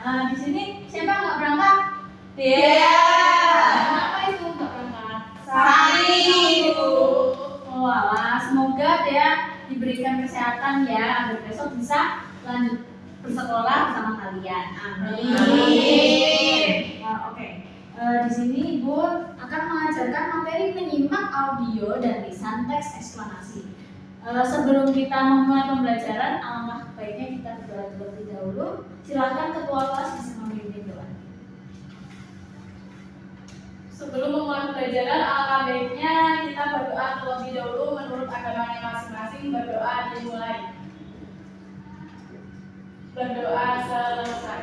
di sini siapa nggak berangkat? Iya. Kenapa itu nggak berangkat? Sakit. Oh alah, semoga dia diberikan kesehatan ya agar besok bisa lanjut bersekolah bersama kalian. Amin. Oke. Di sini Ibu akan mengajarkan materi menyimak audio dan lisan teks eksplanasi. Sebelum kita memulai pembelajaran, alangkah baiknya kita berdoa terlebih dahulu. Silakan ketua kelas bisa memimpin doa. Sebelum memulai pembelajaran, alangkah baiknya kita berdoa terlebih dahulu menurut agamanya masing-masing. Berdoa dimulai. Berdoa selesai.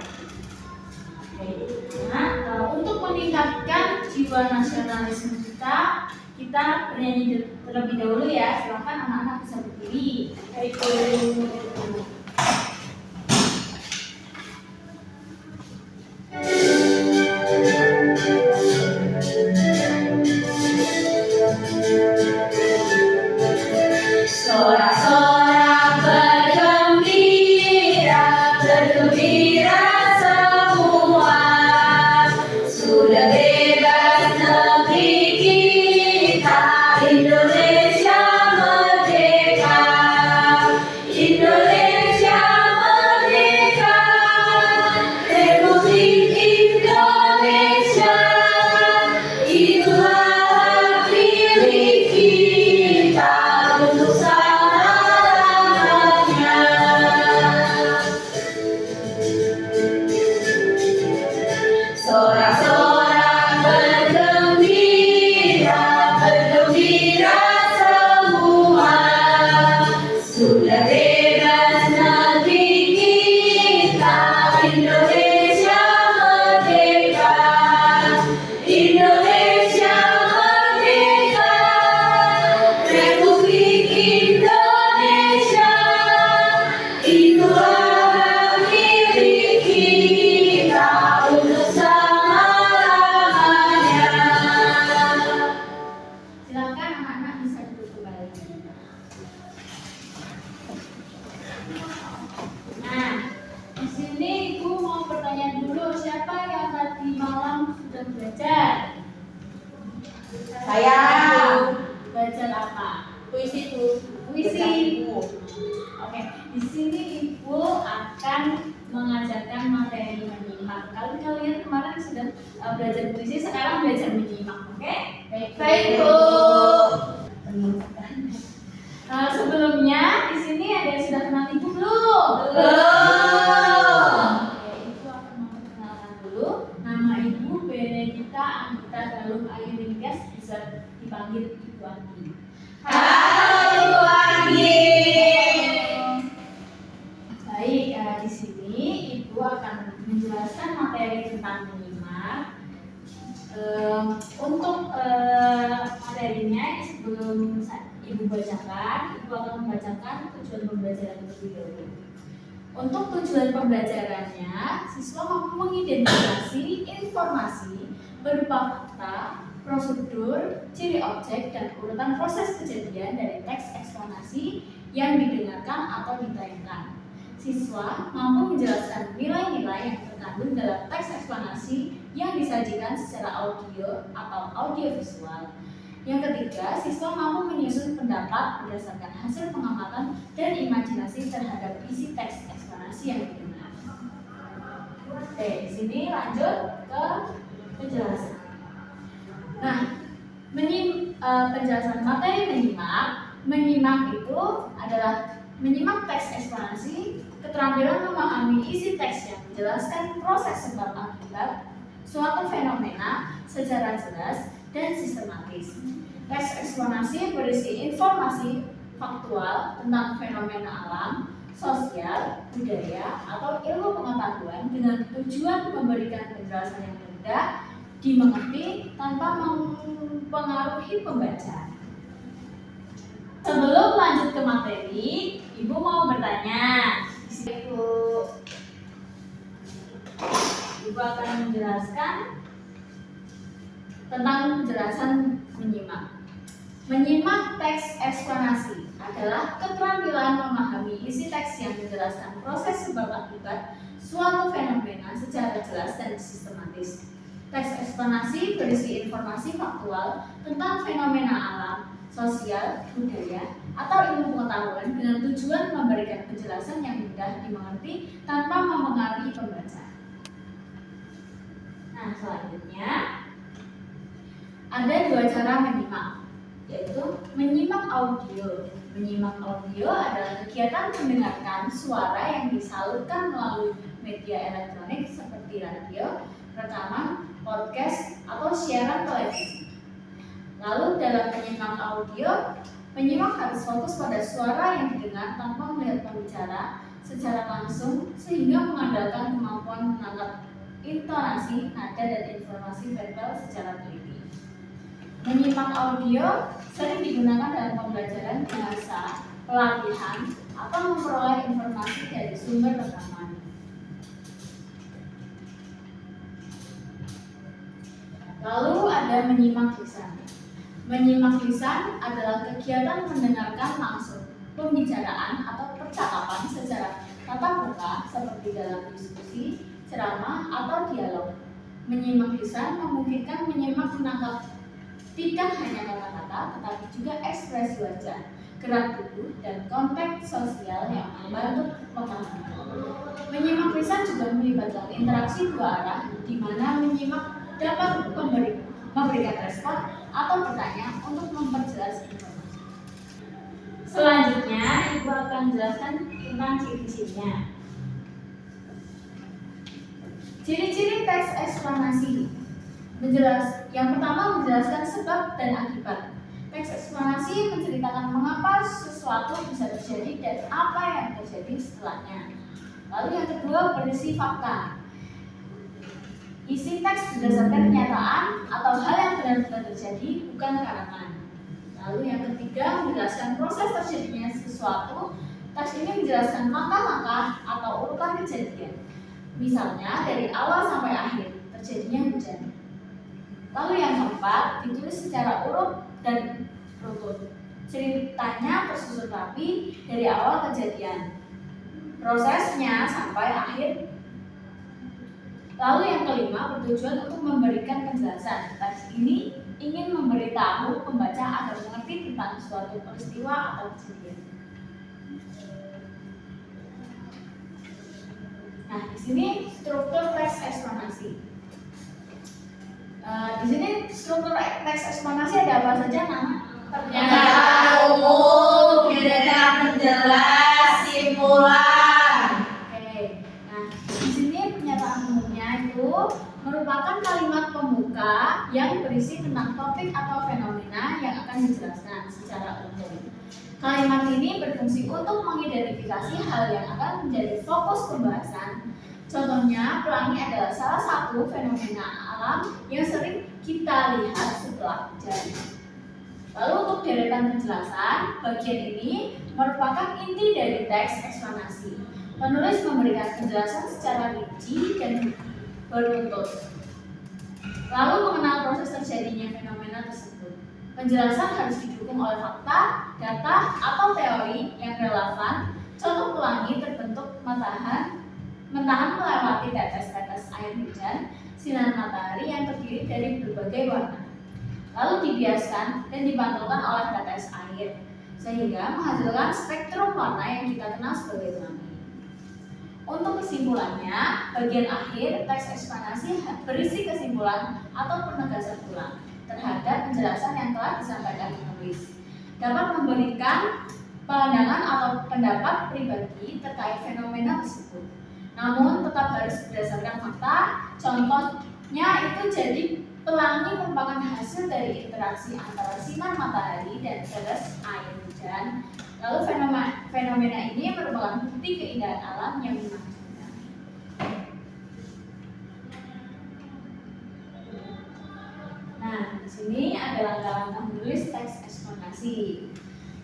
Nah, untuk meningkatkan jiwa nasionalisme kita bernyanyi terlebih dahulu ya. Silakan anak-anak bisa berdiri. Baik. Sorak-sorak bergembira, bergembira semua. Sudah bebas negeri kita, Indonesia merdeka. Indonesia merdeka, Republik Indonesia. Itulah hak milik kita untuk selamanya. Sorak-sorak bergembira, bergembira semua. Sudah bebas negeri kita, Indonesia merdeka. Indonesia merdeka, Republik Indonesia. Itulah hak milik kita untuk selamanya. Silakan anak-anak bisa duduk kembali. Nah, di sini Ibu mau bertanya dulu, siapa yang tadi malam sudah belajar? Saya. Belajar apa? Puisi Bu. Puisi. Oke, di sini Ibu akan mengajarkan materi menyimak. Kalian kemarin sudah belajar puisi, sekarang belajar menyimak. Oke? Baik, Bu. Sebelumnya di sini ada yang sudah kenal Ibu belum? Belum. Oke, Ibu akan memperkenalkan dulu. Nama Ibu Benedita Anggita Galung Ayu Ningtyas, bisa dipanggil Ibu Anggi. Halo Bu Anggi. Baik, di sini Ibu akan menjelaskan materi tentang menyimak. Untuk materinya sebelum Ibu bacakan, Ibu akan membacakan tujuan pembelajaran terlebih dahulu. Untuk tujuan pembelajarannya, siswa mampu mengidentifikasi informasi berupa fakta, prosedur, ciri objek, dan urutan proses kejadian dari teks eksplanasi yang didengarkan atau ditayangkan. Siswa mampu menjelaskan nilai-nilai yang terkandung dalam teks eksplanasi yang disajikan secara audio atau audiovisual. Yang ketiga, siswa mampu menyusun pendapat berdasarkan hasil pengamatan dan imajinasi terhadap isi teks eksplanasi yang didengar. Oke, di sini lanjut ke penjelasan. Nah, penjelasan materi menyimak itu adalah menyimak teks eksplanasi, keterampilan memahami isi teks yang menjelaskan proses sebab akibat suatu fenomena secara jelas dan sistematis. Teks eksplanasi berisi informasi faktual tentang fenomena alam, sosial, budaya, atau ilmu pengetahuan dengan tujuan memberikan penjelasan yang mudah dimengerti tanpa mempengaruhi pembaca. Sebelum lanjut ke materi, Ibu mau bertanya. Ibu akan menjelaskan tentang penjelasan menyimak. Menyimak teks eksplanasi adalah keterampilan memahami isi teks yang menjelaskan proses sebab akibat suatu fenomena secara jelas dan sistematis. Teks eksplanasi berisi informasi faktual tentang fenomena alam, sosial, budaya, atau ilmu pengetahuan dengan tujuan memberikan penjelasan yang mudah dimengerti tanpa mempengaruhi pembaca. Nah, selanjutnya ada dua cara menyimak, yaitu menyimak audio. Menyimak audio adalah kegiatan mendengarkan suara yang disalurkan melalui media elektronik seperti radio, rekaman, podcast, atau siaran televisi. Lalu dalam menyimak audio, penyimak harus fokus pada suara yang didengar tanpa melihat pembicara secara langsung sehingga mengandalkan kemampuan menangkap intonasi, nada, dan informasi verbal secara teliti. Menyimak audio sering digunakan dalam pembelajaran bahasa, pelatihan, atau memperoleh informasi dari sumber rekaman. Lalu ada menyimak lisan. Menyimak lisan adalah kegiatan mendengarkan langsung pembicaraan atau percakapan secara tatap muka seperti dalam diskusi, ceramah, atau dialog. Menyimak lisan memungkinkan menyimak menangkap tidak hanya kata-kata, tetapi juga ekspresi wajah, gerak tubuh, dan konteks sosial yang membantu memahami. Menyimak lisan juga melibatkan interaksi dua arah, di mana menyimak dapat memberikan respon atau bertanya untuk memperjelas informasi. Selanjutnya, Ibu akan jelaskan tentang ciri-cirinya. Ciri-ciri teks eksplanasi. Yang pertama menjelaskan sebab dan akibat. Teks eksplanasi menceritakan mengapa sesuatu bisa terjadi dan apa yang terjadi setelahnya. Lalu yang kedua berisi fakta. Isi teks berdasarkan kenyataan atau hal yang benar-benar terjadi, bukan karangan. Lalu yang ketiga menjelaskan proses terjadinya sesuatu. Teks ini menjelaskan langkah-langkah atau urutan kejadian. Misalnya dari awal sampai akhir terjadinya hujan. Lalu yang keempat, ditulis secara urut dan runut. Ceritanya tersusun rapi dari awal kejadian, prosesnya sampai akhir. Lalu yang kelima, bertujuan untuk memberikan penjelasan. Teks ini ingin memberitahu pembaca agar mengerti tentang suatu peristiwa atau kejadian. Nah, di sini struktur teks eksplanasi. Di sini struktur teks eksplanasi ada apa saja, Nana? Pernyataan umum, data penjelas, simpulan. Oke. Nah, di sini pernyataan umumnya itu merupakan kalimat pembuka yang berisi tentang topik atau fenomena yang akan dijelaskan secara umum. Kalimat ini berfungsi untuk mengidentifikasi hal yang akan menjadi fokus pembahasan. Contohnya, pelangi adalah salah satu fenomena alam yang sering kita lihat setelah hujan. Lalu untuk deretan penjelasan, bagian ini merupakan inti dari teks eksplanasi. Penulis memberikan penjelasan secara rinci dan beruntut. Lalu mengenal proses terjadinya fenomena tersebut. Penjelasan harus didukung oleh fakta, data, atau teori yang relevan. Contoh pelangi terbentuk mentahan melewati tetes-tetes air hujan, sinar matahari yang terdiri dari berbagai warna. Lalu dibiaskan dan dipantulkan oleh tetes air, sehingga menghasilkan spektrum warna yang kita kenal sebagai pelangi. Untuk kesimpulannya, bagian akhir teks eksplanasi berisi kesimpulan atau penegasan ulang terhadap penjelasan yang telah disampaikan penulis. Dapat memberikan pandangan atau pendapat pribadi terkait fenomena tersebut. Namun tetap harus berdasarkan fakta. Contohnya itu jadi pelangi merupakan hasil dari interaksi antara sinar matahari dan tetes air hujan. Lalu fenomena ini merupakan bukti keindahan alam yang menakjubkan. Nah, di sini ada langkah-langkah menulis teks eksplanasi.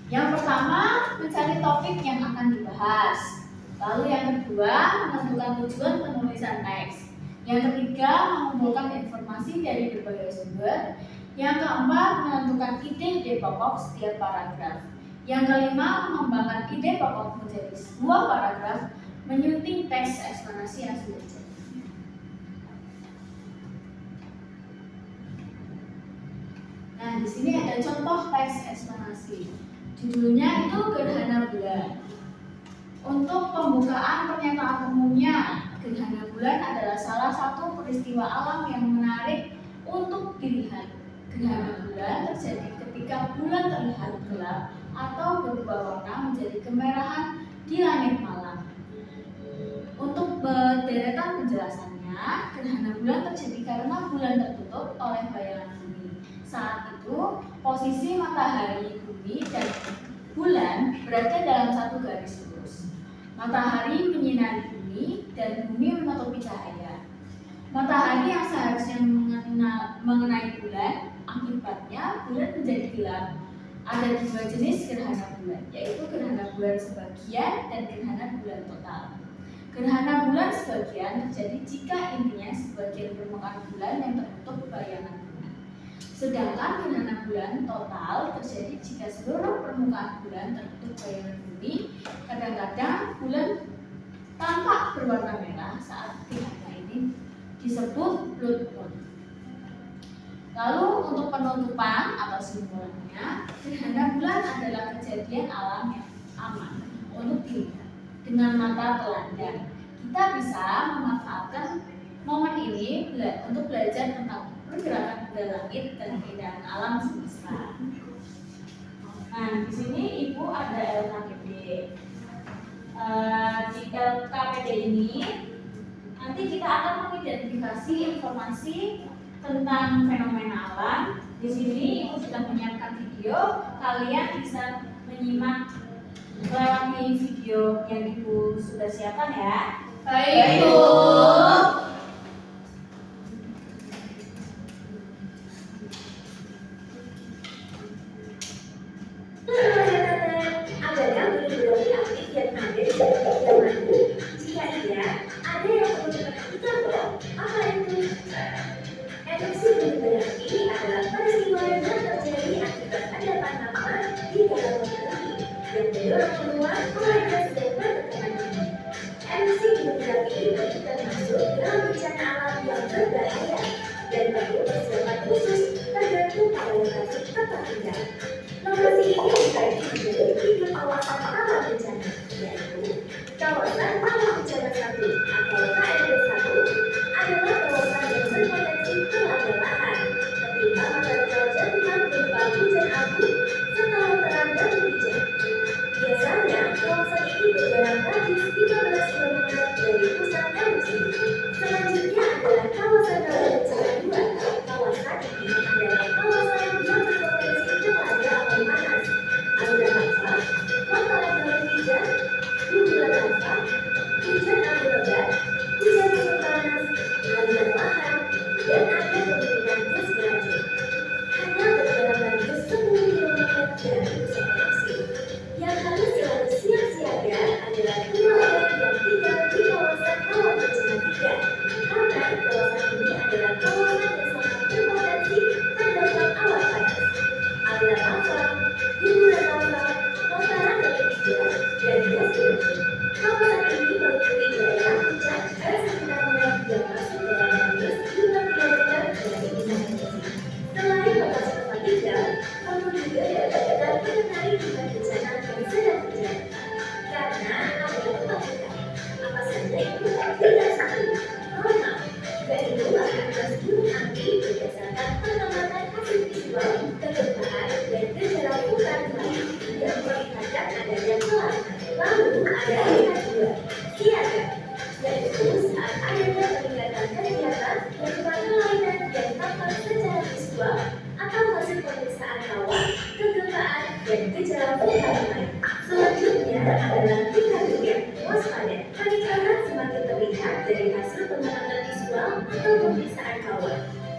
Yang pertama, mencari topik yang akan dibahas. Lalu yang kedua, menentukan tujuan penulisan teks. Yang ketiga, mengumpulkan informasi dari berbagai sumber. Yang keempat, menentukan ide-ide pokok setiap paragraf. Yang kelima, mengembangkan ide pokok menjadi sebuah paragraf. menyunting teks eksplanasi yang sudah jadi. Nah, di sini ada contoh teks eksplanasi. Judulnya itu Gerhana Bulan. Untuk pembukaan pernyataan umumnya, gerhana bulan adalah salah satu peristiwa alam yang menarik untuk dilihat. Gerhana bulan terjadi ketika bulan terlihat gelap atau berubah warna menjadi kemerahan di langit malam. Untuk deretan penjelasannya, gerhana bulan terjadi karena bulan tertutup oleh bayangan bumi. Saat itu, posisi matahari, bumi, dan bulan berada dalam satu garis lurus. Matahari menyinari bumi dan bumi menutupi cahaya. Matahari yang seharusnya mengenai bulan, akibatnya bulan menjadi gelap. Ada dua jenis gerhana bulan, yaitu gerhana bulan sebagian dan gerhana bulan total. Gerhana bulan sebagian terjadi jika intinya sebagian permukaan bulan yang tertutup bayangan bumi. Sedangkan gerhana bulan total terjadi jika seluruh permukaan bulan tertutup bayangan bumi. Kadang-kadang bulan tampak berwarna merah saat gerhana ini disebut blood moon. Lalu untuk penutupan atau simbolnya, gerhana bulan adalah kejadian alam yang aman untuk dilihat dengan mata telanjang. Kita bisa memanfaatkan momen ini untuk belajar tentang pergerakan bulan langit dan keindahan alam semesta. Nah, di sini Ibu ada LKPD. Di LKPD ini nanti kita akan mengidentifikasi informasi tentang fenomena alam. Di sini Ibu sudah menyiapkan video. Kalian bisa menyimak melewati video yang Ibu sudah siapkan ya. Baik, Bu.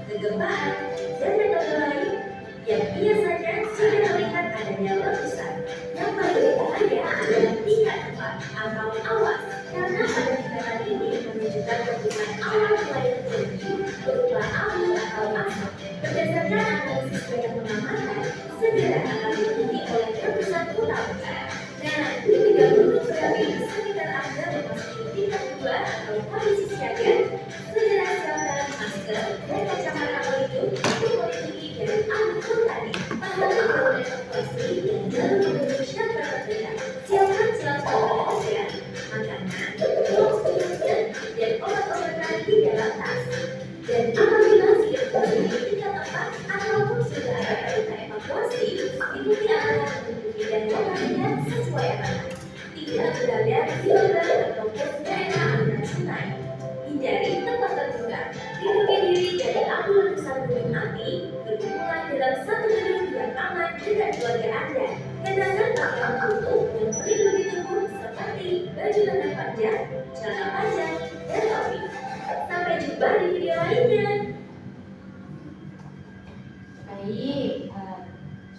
Kegempaan dan metode lain yang biasanya sudah terlihat adanya letusan. Yang paling berbahaya adalah tingkat 4 atau awas, karena pada tingkatan ini menunjukkan letusan awan mulai terjadi berupa abu atau asap. Berdasarkan analisis banyak pengamatan, segera akan diikuti oleh letusan utama. Nah, di 30 berapi sekitar Anda memasuki kan? Segera siapkan masker dan kacamata pelindung untuk melindungi dari abu vulkanik. Pahala awal evakuasi dan jalur menuju dan berbeda. Siapkan selang oksigen, makanan, oksigen, dan obat-obatan di dalam tas. Dan apabila sudah berada di tingkat tempat ataupun sudah ada perintah evakuasi, ikuti arahan untuk pindah lokasinya sesuai amanah. Tidak berada di lubang ataupun daerah aliran sungai. Hindari tempat terbuka. Lindungi diri dari abu letusan gunung api. Berkumpulan dalam satu gedung yang aman dengan keluarga Anda. Kenakan pakaian tutup yang melindungi tubuh seperti baju lengan panjang, celana panjang, dan topi. Sampai jumpa di video lainnya. Baik,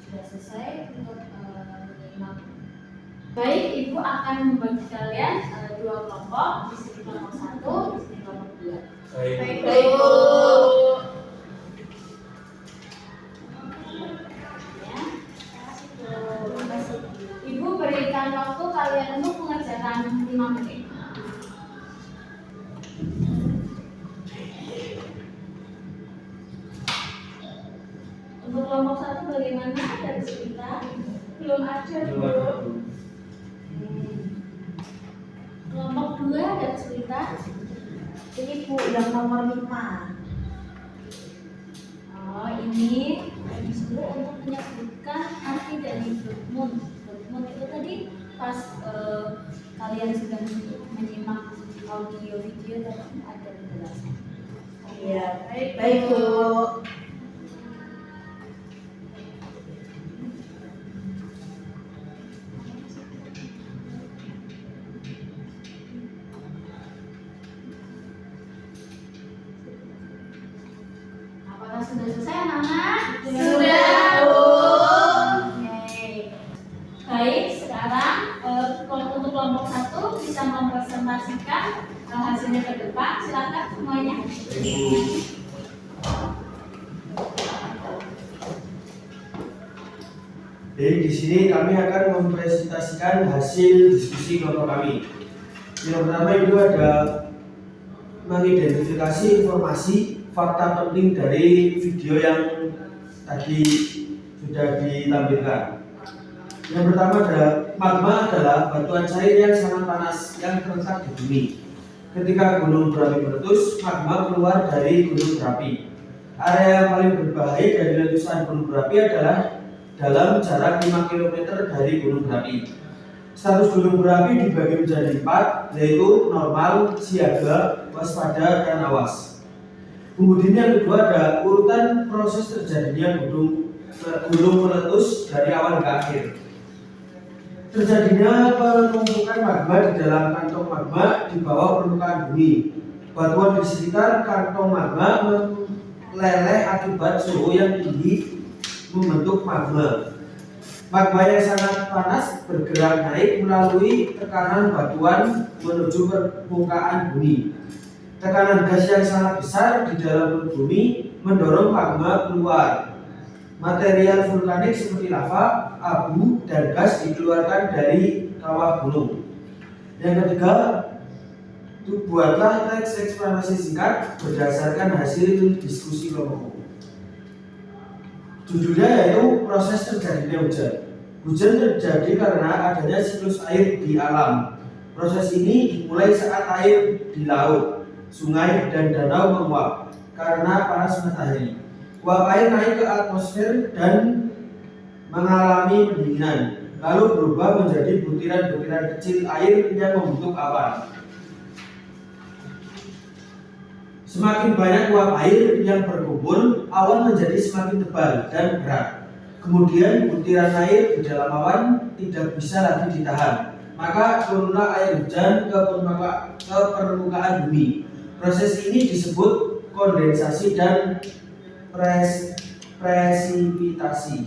sudah selesai untuk menyimak. Baik, Ibu akan membagi kalian dua kelompok, di sini kelompok 1, di sini kelompok 2. Baik, Bu. Ya, terima kasih. Ibu berikan waktu kalian untuk mengerjakan 5 menit. Untuk kelompok 1 bagaimana? Dari cerita? Belum ada, Bu. Kelompok 2 ada cerita? Ini Bu yang nomor 5. Oh, ini disuruh untuk menyebutkan arti dari Dortmund. Dortmund itu tadi pas kalian sudah menyimak audio video tadi ada penjelasan. Iya, baik Bu. Apakah sudah selesai anak-anak? Sudah, Bu. Oke. Baik, sekarang untuk kelompok 1 bisa mempresentasikan hasilnya ke depan. Silakan semuanya. Jadi di sini kami akan mempresentasikan hasil diskusi kelompok kami. Yang pertama itu ada mengidentifikasi informasi fakta penting dari video yang tadi sudah ditampilkan. Yang pertama ada magma adalah batuan cair yang sangat panas yang terletak di bumi. Ketika gunung berapi meletus, magma keluar dari gunung berapi. Area yang paling berbahaya dari letusan gunung berapi adalah dalam jarak 5 km dari gunung berapi. Status gunung berapi dibagi menjadi 4, yaitu normal, siaga, waspada, dan awas. Kemudian yang kedua ada urutan proses terjadinya gunung meletus dari awal ke akhir. Terjadinya penumpukan magma di dalam kantong magma di bawah permukaan bumi. Batuan di sekitar kantong magma meleleh akibat suhu yang tinggi membentuk magma. Magma yang sangat panas bergerak naik melalui tekanan batuan menuju permukaan bumi. Tekanan gas yang sangat besar di dalam bumi mendorong magma keluar. Material vulkanik seperti lava, abu, dan gas dikeluarkan dari kawah gunung. Yang ketiga, buatlah teks eksplanasi singkat berdasarkan hasil diskusi kelompok. Judulnya yaitu proses terjadinya hujan. Hujan terjadi karena adanya siklus air di alam. Proses ini dimulai saat air di laut, sungai, dan danau menguap karena panas matahari. Uap air naik ke atmosfer dan mengalami pendinginan, lalu berubah menjadi butiran-butiran kecil air yang membentuk awan. Semakin banyak uap air yang berkumpul, awan menjadi semakin tebal dan berat. Kemudian butiran air di dalam awan tidak bisa lagi ditahan, maka turunlah air hujan ke permukaan bumi. Proses ini disebut kondensasi dan presipitasi.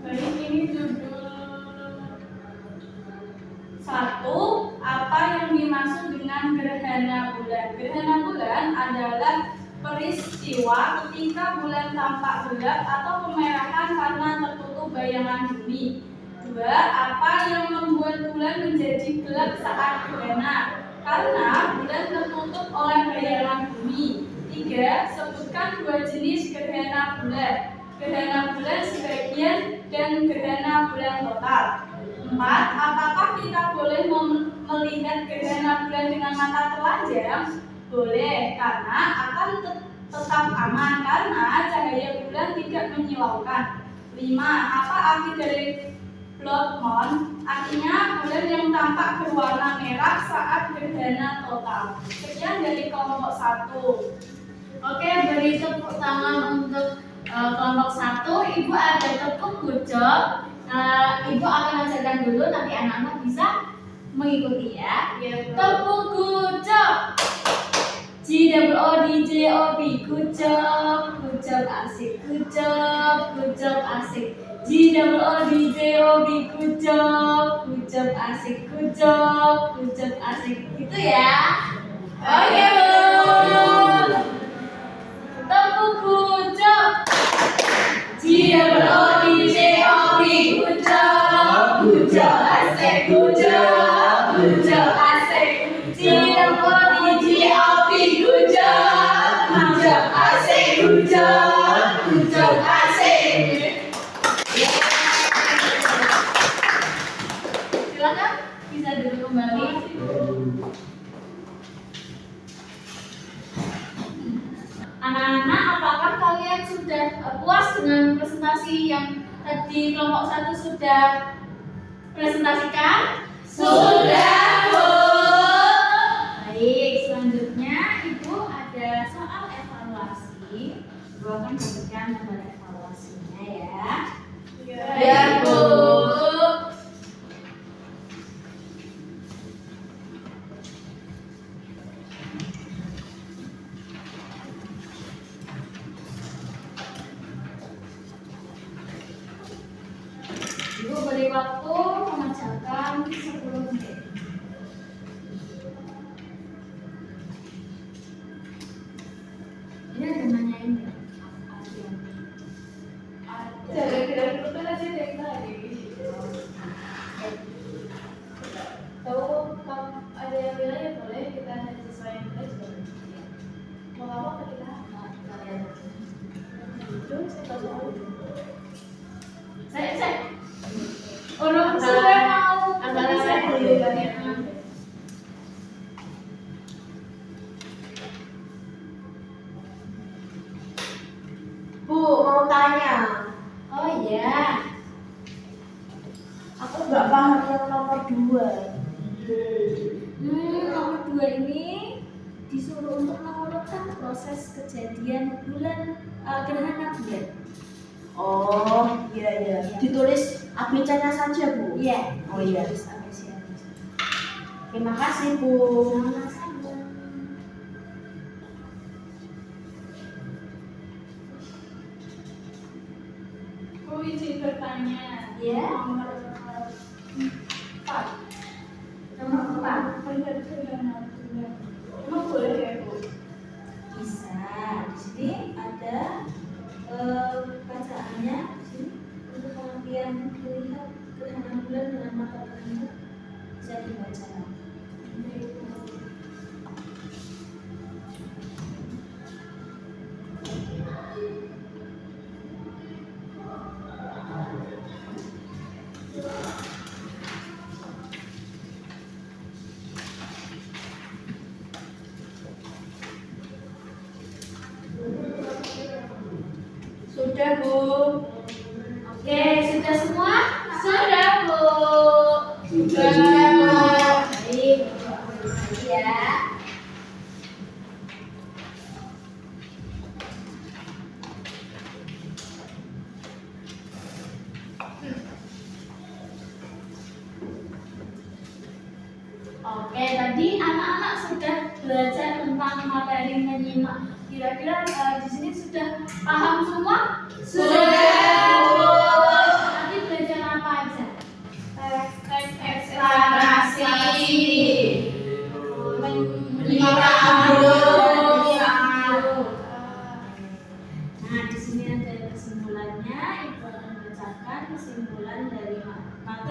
Baik, ini judul 1. Apa yang dimaksud dengan gerhana bulan? Gerhana bulan adalah peristiwa ketika bulan tampak gelap atau kemerahan karena tertutup bayangan bumi. kedua, apa yang membuat bulan menjadi gelap saat gerhana? Karena bulan tertutup oleh bayangan bumi. 3. Sebutkan 2 jenis gerhana bulan. Gerhana bulan sebagian dan gerhana bulan total. 4. Apakah kita boleh melihat gerhana bulan dengan mata telanjang? Boleh, karena akan tetap aman karena cahaya bulan tidak menyilaukan. 5. Apa arti dari blood moon? Artinya bulan yang tampak berwarna merah saat gerhana total. Sekian dari kelompok 1. Oke, beri tepuk tangan untuk kelompok 1. Ibu ada tepuk gojok. Ibu akan ajarkan dulu, nanti anak-anak bisa mengikuti ya. Tepuk gojok. G-O-O-D-J-O-B. Good job asik. Good job asik. G-O-O-D-J-O-B. Good job asik. Good job asik. Gitu ya. Oke, Bu. Tepuk gojok. G-O-O-D-J-O-B. Good job asik. Good job asik. G-O-O-D-J-O-B. Good job asik. Good job asik. Silakan bisa duduk kembali. Anak-anak, apakah kalian sudah puas dengan presentasi yang tadi kelompok 1 sudah presentasikan? Sudah, Bu. Baik, selanjutnya Ibu ada soal evaluasi. Ibu akan memberikan gambar evaluasinya ya. Ya, Bu. Ibu beri waktu mengerjakan 10 menit. Ini ada nanyain nggak? Kira-kira itu aja deh tadi. Tahu kalau ada yang bilang ya boleh, kita sesuai yang kita juga boleh. Mau apa kita? Kalian Itu saya tahu. saya orang sudah mau Antara saya dulu dulu kan kan ya. ya. Bu, mau tanya. Oh iya, Aku nggak paham yang nomor 2. nomor 2 ini disuruh untuk mengurutkan proses kejadian bulan gerhana bulan. Oh, iya. Ditulis ABC-nya saja, Bu. Iya. Oh, iya. Terus ABC. Terima kasih, Bu. Sama-sama. Bu izin bertanya. Ya. Nomor 4. Nomor 4 Benar benar. Emang boleh ya, Bu? bisa. Di sini ada bacaannya. Di sini untuk kalian melihat gerhana bulan dengan mata telanjang bisa dibaca. Sudah, Bu. Oke, sudah semua? Sudah, Bu. Sudah. Baik, ya. Oke, tadi anak-anak sudah belajar tentang materi menyimak. Kira-kira di sini sudah paham semua? Nanti belajar apa aja? Teks Eksplorasi. Menyimak audio. Nah, di sini ada kesimpulannya. Ibu akan bacakan kesimpulan dari materi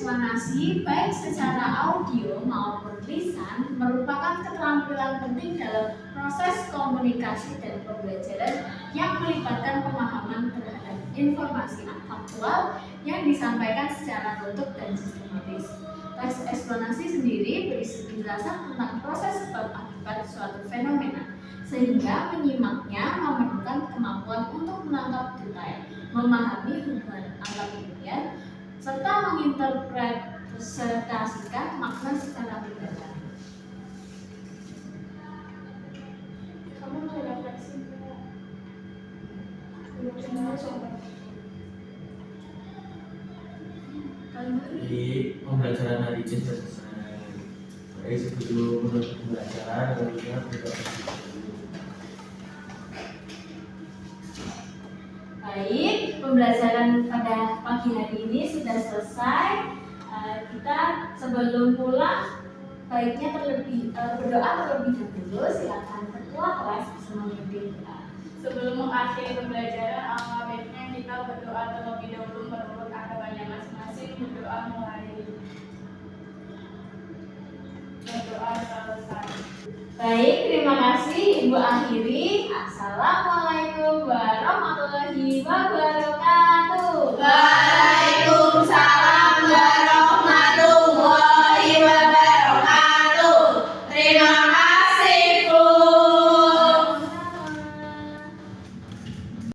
eksplanasi baik secara audio maupun lisan merupakan keterampilan penting dalam proses komunikasi dan pembelajaran yang melibatkan pemahaman terhadap informasi faktual yang disampaikan secara runtut dan sistematis. Teks eksplanasi sendiri berisi penjelasan tentang proses sebab akibat suatu fenomena, sehingga menyimaknya memerlukan kemampuan untuk menangkap detail, memahami hubungan antar ilmiah, serta menginterpretasikan makna secara mendalam. Kamu udah refleksi nggak? Belum coba. Jadi pembelajaran hari ini sudah selesai. Baik, sebelum menutup pembelajaran, tentunya berdoa dulu. Baik, pembelajaran pada pagi hari ini sudah selesai. Kita sebelum pulang baiknya berdoa terlebih dahulu. Silakan ketua kelas bisa memimpin doa. Sebelum mengakhiri pembelajaran, alangkah baiknya kita berdoa terlebih dahulu menurut agamanya masing-masing. Berdoa mulai. Berdoa selesai. Baik, terima kasih Ibu akhiri. Assalamualaikum